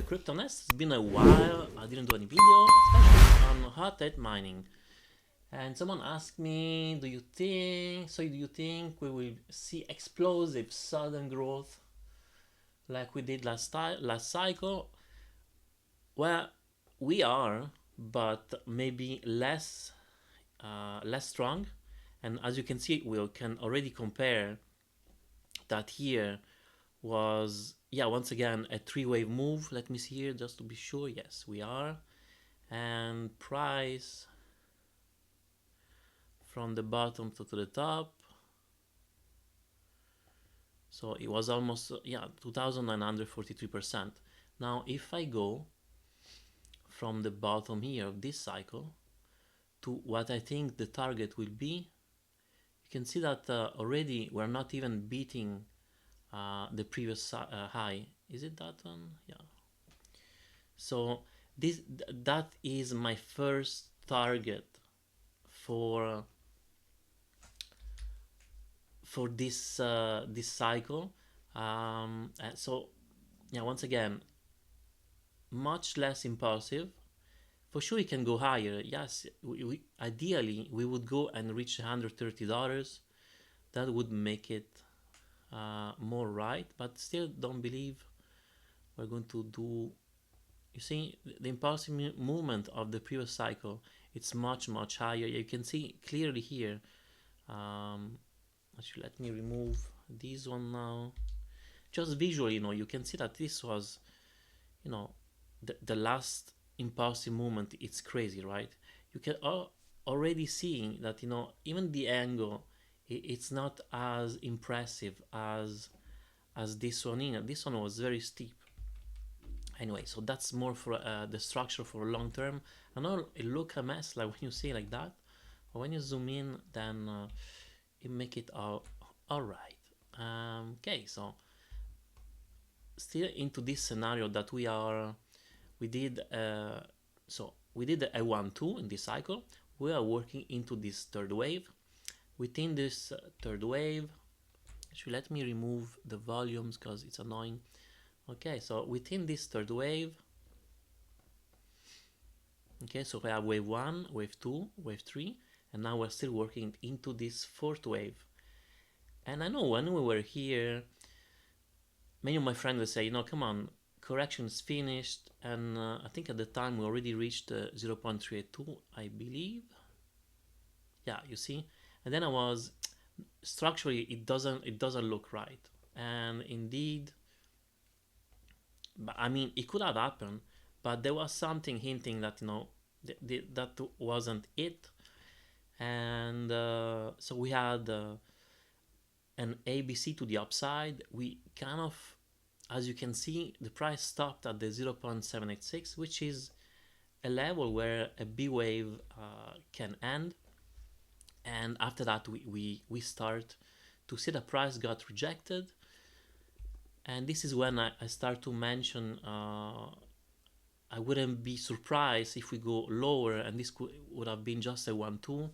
CryptoNest. It's been a while. I didn't do any video, especially on hot rate mining. And someone asked me, do you think we will see explosive sudden growth like we did last cycle? Well, we are, but maybe less strong. And as you can see, we can already compare that here was, yeah, once again a three-wave move. Let me see here just to be sure. Yes, we are. And price from the bottom to the top, so it was almost 2,943%. Now if I go from the bottom here of this cycle to what I think the target will be, you can see that already we're not even beating the previous high. Is it that one? Yeah. So that is my first target for this this cycle. So yeah, once again, much less impulsive. For sure, it can go higher. Yes, ideally we would go and reach $130. That would make it more right, but still don't believe we're going to do. You see, the impulsive movement of the previous cycle, it's much higher. You can see clearly here. Actually, let me remove this one now. Just visually, you can see that this was, the last impulsive movement. It's crazy, right? You can already see that, even the angle, it's not as impressive as this one. This one was very steep. Anyway, so that's more for the structure for long term. I know it look a mess like when you see like that, but when you zoom in, then it make it all right. Okay, so still into this scenario that we did a 1-2 in this cycle. We are working into this third wave. Within this third wave, actually let me remove the volumes because it's annoying. Okay, so within this third wave, okay, so we have wave 1, wave 2, wave 3, and now we're still working into this fourth wave. And I know when we were here, many of my friends would say, come on, correction is finished. And I think at the time we already reached 0.382, I believe. Yeah, you see. And then I was, structurally, it doesn't look right. And indeed, I mean, it could have happened, but there was something hinting that, that wasn't it. And so we had an ABC to the upside. We kind of, as you can see, the price stopped at the 0.786, which is a level where a B wave can end. And after that, we start to see the price got rejected. And this is when I start to mention I wouldn't be surprised if we go lower, and this would have been just a 1-2.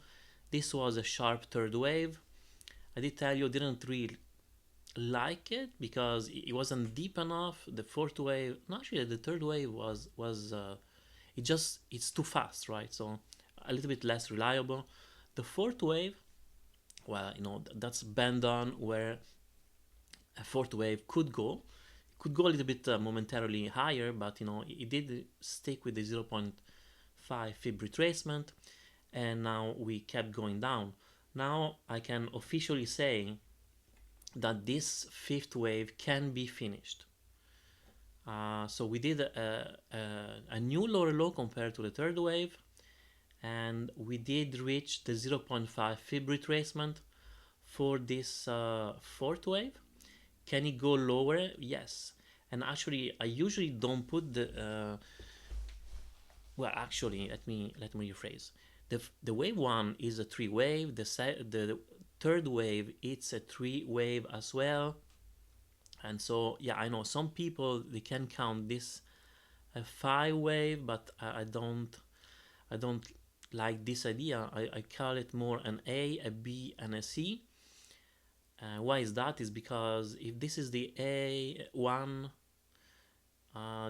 This was a sharp third wave. I did tell you I didn't really like it because it wasn't deep enough. The fourth wave, no, actually the third wave was it's too fast, right? So a little bit less reliable. The fourth wave, well, that's bend on where a fourth wave could go a little bit momentarily higher, but it did stick with the 0.5 fib retracement, and now we kept going down. Now I can officially say that this fifth wave can be finished. So we did a new lower low compared to the third wave, and we did reach the 0.5 fib retracement for this fourth wave. Can it go lower? Yes. And actually, I usually don't put the well, actually, let me rephrase. The wave 1 is a 3 wave. The third wave, it's a 3 wave as well. And so, yeah, I know some people, they can count this a 5 wave, but I don't like this idea. I call it more an A, a B, and a C. Why is that? Is because if this is the A1,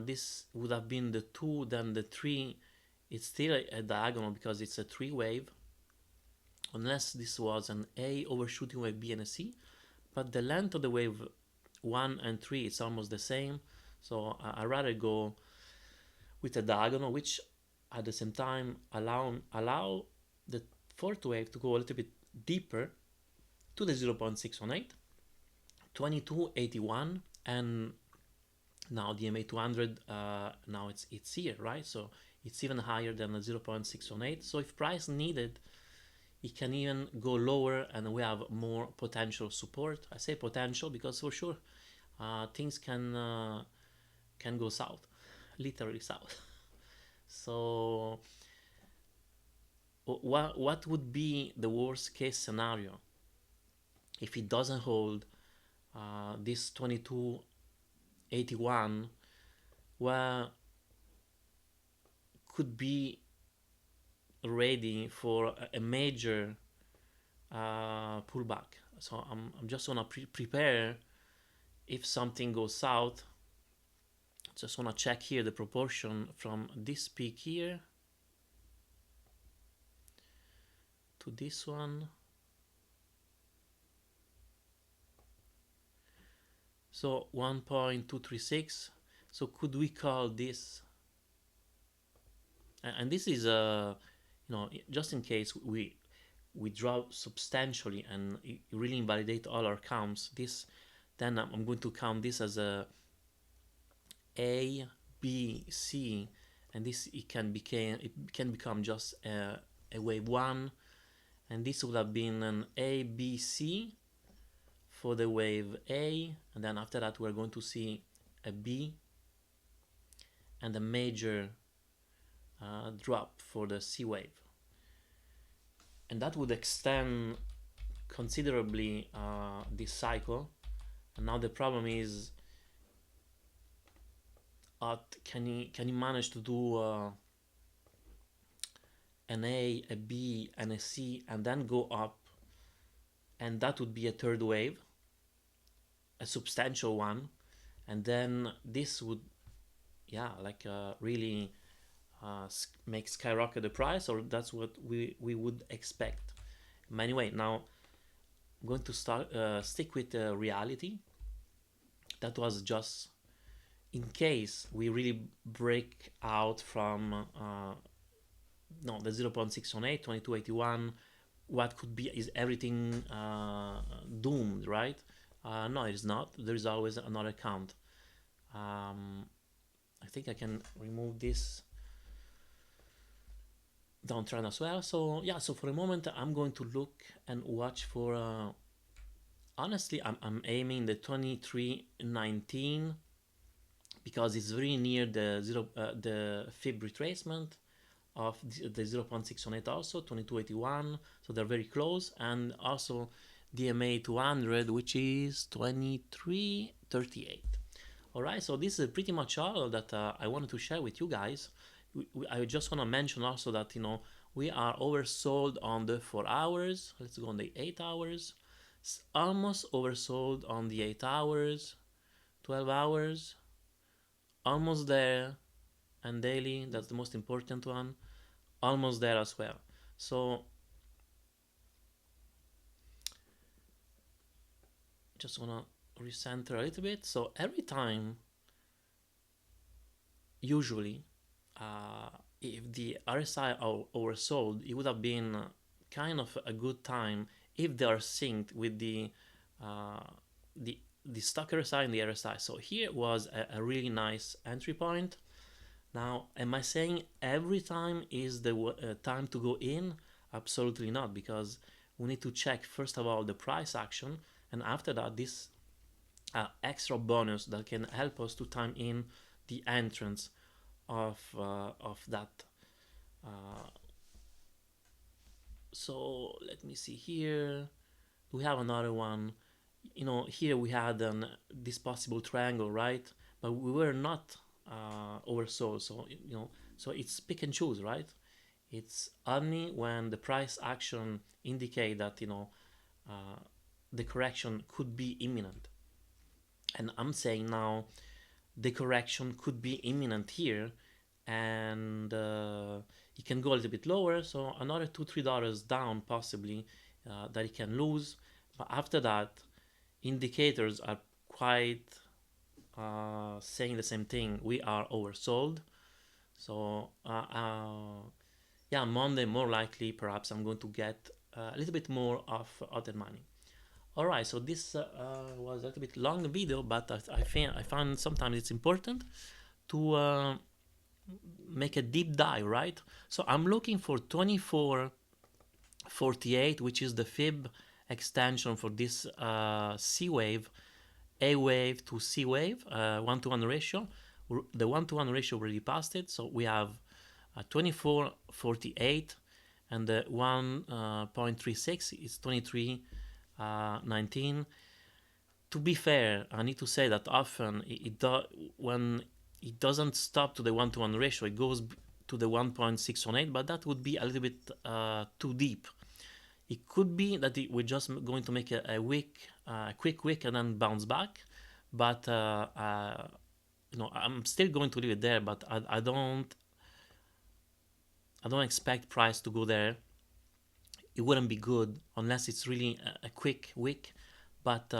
this would have been the 2, then the 3. It's still a diagonal because it's a 3 wave, unless this was an A overshooting wave B and a C, but the length of the wave 1 and 3 is almost the same, so I'd rather go with a diagonal, which at the same time allow the fourth wave to go a little bit deeper to the 0.618, 2281, and now the MA200, now it's here, right? So it's even higher than the 0.618. So if price needed, it can even go lower and we have more potential support. I say potential because for sure things can go south, literally south. So what would be the worst case scenario if it doesn't hold this 2281? Well, could be ready for a major pullback. So I'm just gonna prepare if something goes south. Just wanna check here the proportion from this peak here to this one. So 1.236. So could we call this? And this is just in case we drop substantially and really invalidate all our counts. Then I'm going to count this as a B, C, and this it can become just a wave 1, and this would have been an A, B, C for the wave A, and then after that we're going to see a B and a major drop for the C wave, and that would extend considerably this cycle. And now the problem is, can you manage to do an A, a B, and a C, and then go up, and that would be a third wave, a substantial one, and then this would really make skyrocket the price, or that's what we would expect. Anyway, now I'm going to stick with the reality. That was just in case we really break out from the 0.618, 2281. What could be, is everything doomed, right? No, it is not. There is always another count. I think I can remove this downtrend as well. So yeah, so for a moment I'm going to look and watch for honestly I'm aiming the 2319 because it's very near the fib retracement of the 0.618, also 2281, so they're very close, and also DMA 200, which is 2338. All right, so this is pretty much all that I wanted to share with you guys. I just want to mention also that we are oversold on the 4 hours. Let's go on the 8 hours. It's almost oversold on the 8 hours, 12 hours, almost there, and daily, that's the most important one, almost there as well. So just want to recenter a little bit. So every time, usually, if the RSI are oversold, it would have been kind of a good time if they are synced with the stock RSI and the RSI. So here was a really nice entry point. Now, am I saying every time is the time to go in? Absolutely not, because we need to check first of all the price action, and after that this extra bonus that can help us to time in the entrance of that. So let me see here. We have another one. Here we had this possible triangle, right? But we were not oversold. So so it's pick and choose, right? It's only when the price action indicate that the correction could be imminent. And I'm saying now, the correction could be imminent here, and it can go a little bit lower, so another $2-3 down possibly that it can lose. But after that, indicators are quite saying the same thing. We are oversold. So yeah, Monday more likely perhaps I'm going to get a little bit more of other money. All right, so this was a little bit long video, but I found sometimes it's important to make a deep dive, right? So I'm looking for 2448, which is the fib extension for this C wave, A wave to C wave, 1-to-1 ratio. The 1-to-1 ratio already passed it, so we have 2448, and the 1.36 is 2319. To be fair, I need to say that often when it doesn't stop to the 1-to-1 ratio, it goes to the 1.618, but that would be a little bit too deep. It could be that we're just going to make a quick wick and then bounce back, but you know, I'm still going to leave it there, but I don't expect price to go there. It wouldn't be good unless it's really a quick wick, but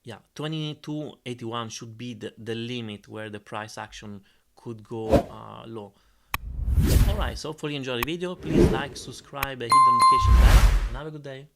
yeah, 2281 should be the limit where the price action could go low. Alright, so hopefully you enjoyed the video. Please like, subscribe, hit the notification bell, and have a good day.